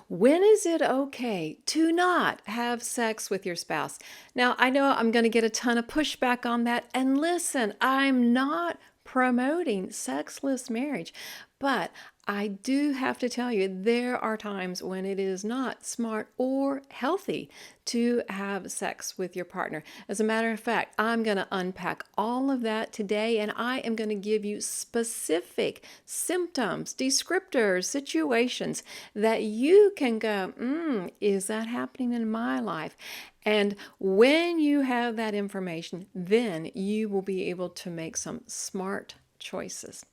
When is it okay to not have sex with your spouse? Now, I know I'm going to get a ton of pushback on that. And listen, I'm not promoting sexless marriage, but I do have to tell you, there are times when it is not smart or healthy to have sex with your partner. As a matter of fact, I'm going to unpack all of that today, and I am going to give you specific symptoms, descriptors, situations that you can go, is that happening in my life? And when you have that information, then you will be able to make some smart choices.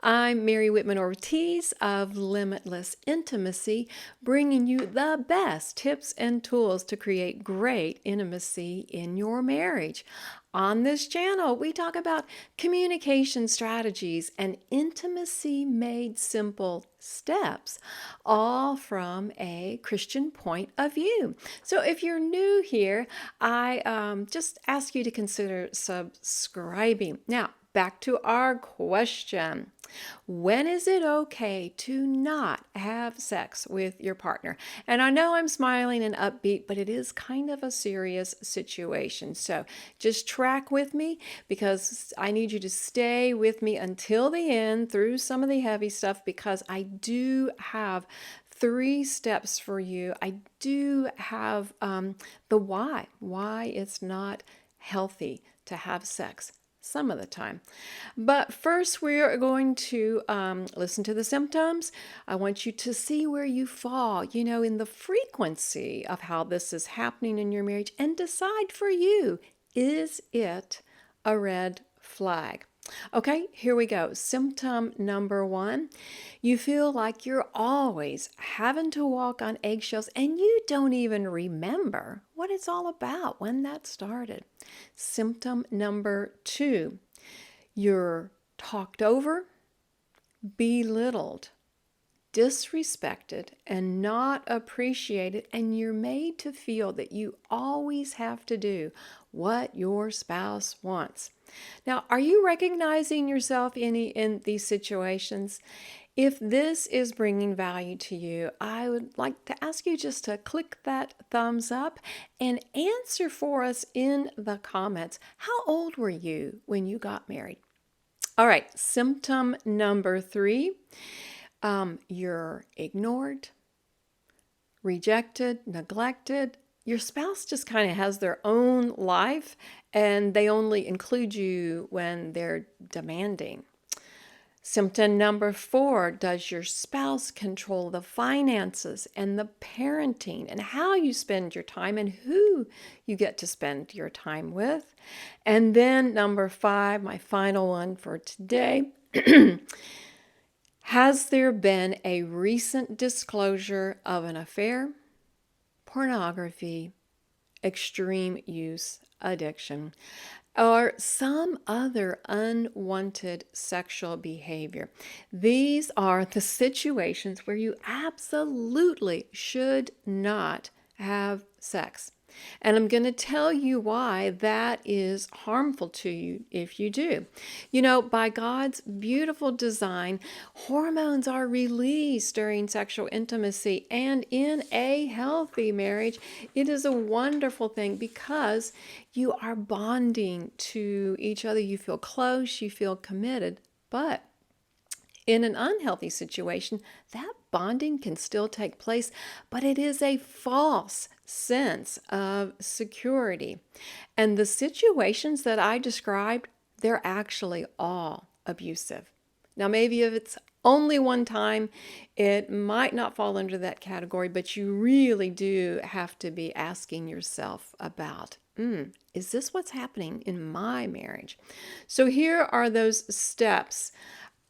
I'm Mary Whitman Ortiz of Limitless Intimacy, bringing you the best tips and tools to create great intimacy in your marriage. On this channel, we talk about communication strategies and intimacy made simple steps, all from a Christian point of view. So if you're new here, I just ask you to consider subscribing. Now, back to our question. When is it okay to not have sex with your partner? And I know I'm smiling and upbeat, but it is kind of a serious situation. So just track with me, because I need you to stay with me until the end through some of the heavy stuff, because I do have 3 steps for you. I do have the why it's not healthy to have sex some of the time. But first, we're going to listen to the symptoms. I want you to see where you fall, in the frequency of how this is happening in your marriage, and decide for you, is it a red flag? Okay, here we go. Symptom number 1, you feel like you're always having to walk on eggshells and you don't even remember what it's all about when that started. Symptom number 2, you're talked over, belittled, disrespected, and not appreciated, and you're made to feel that you always have to do what your spouse wants. Now, are you recognizing yourself in these situations? If this is bringing value to you, I would like to ask you just to click that thumbs up and answer for us in the comments. How old were you when you got married? All right, symptom number 3, you're ignored, rejected, neglected. Your spouse just kind of has their own life, and they only include you when they're demanding. Symptom number 4, does your spouse control the finances and the parenting and how you spend your time and who you get to spend your time with? And then number 5, my final one for today, has there been a recent disclosure of an affair, pornography, extreme use, addiction, or some other unwanted sexual behavior? These are the situations where you absolutely should not have sex. And I'm going to tell you why that is harmful to you if you do. By God's beautiful design, hormones are released during sexual intimacy, and in a healthy marriage, it is a wonderful thing because you are bonding to each other. You feel close, you feel committed, but in an unhealthy situation, that bonding can still take place, but it is a false sense of security. And the situations that I described, they're actually all abusive. Now, maybe if it's only one time, it might not fall under that category, but you really do have to be asking yourself about, is this what's happening in my marriage? So here are those steps.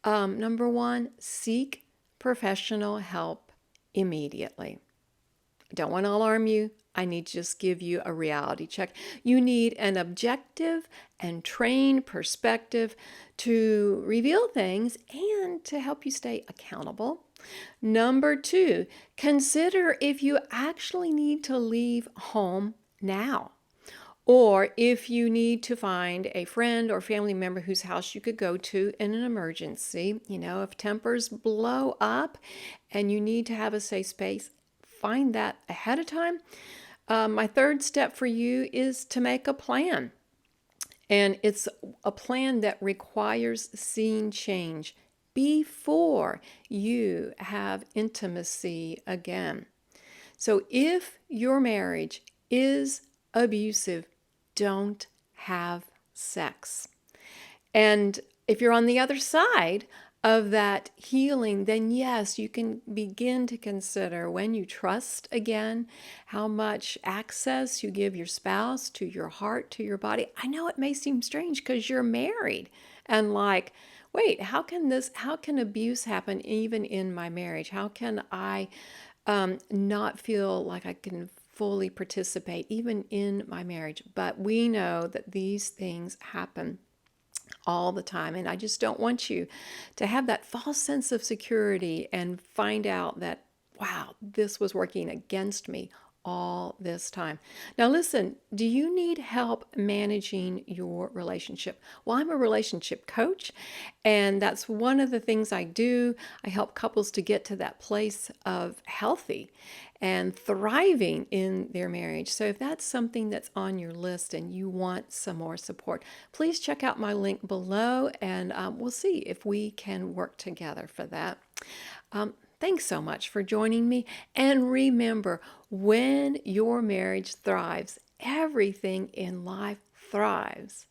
Number 1, seek professional help immediately. Don't want to alarm you. I need to just give you a reality check. You need an objective and trained perspective to reveal things and to help you stay accountable. Number 2, consider if you actually need to leave home now, or if you need to find a friend or family member whose house you could go to in an emergency. If tempers blow up and you need to have a safe space, find that ahead of time. My third step for you is to make a plan. And it's a plan that requires seeing change before you have intimacy again. So if your marriage is abusive, don't have sex. And if you're on the other side of that healing, then yes, you can begin to consider, when you trust again, how much access you give your spouse to your heart, to your body. I know it may seem strange because you're married and like, wait, how can abuse happen even in my marriage? How can I not feel like I can fully participate even in my marriage? But we know that these things happen all the time. And I just don't want you to have that false sense of security and find out that, wow, this was working against me all this time. Now, listen, do you need help managing your relationship? Well, I'm a relationship coach, and that's one of the things I do. I help couples to get to that place of healthy and thriving in their marriage. So if that's something that's on your list and you want some more support, please check out my link below, and we'll see if we can work together for that. Thanks so much for joining me. And remember, when your marriage thrives, everything in life thrives.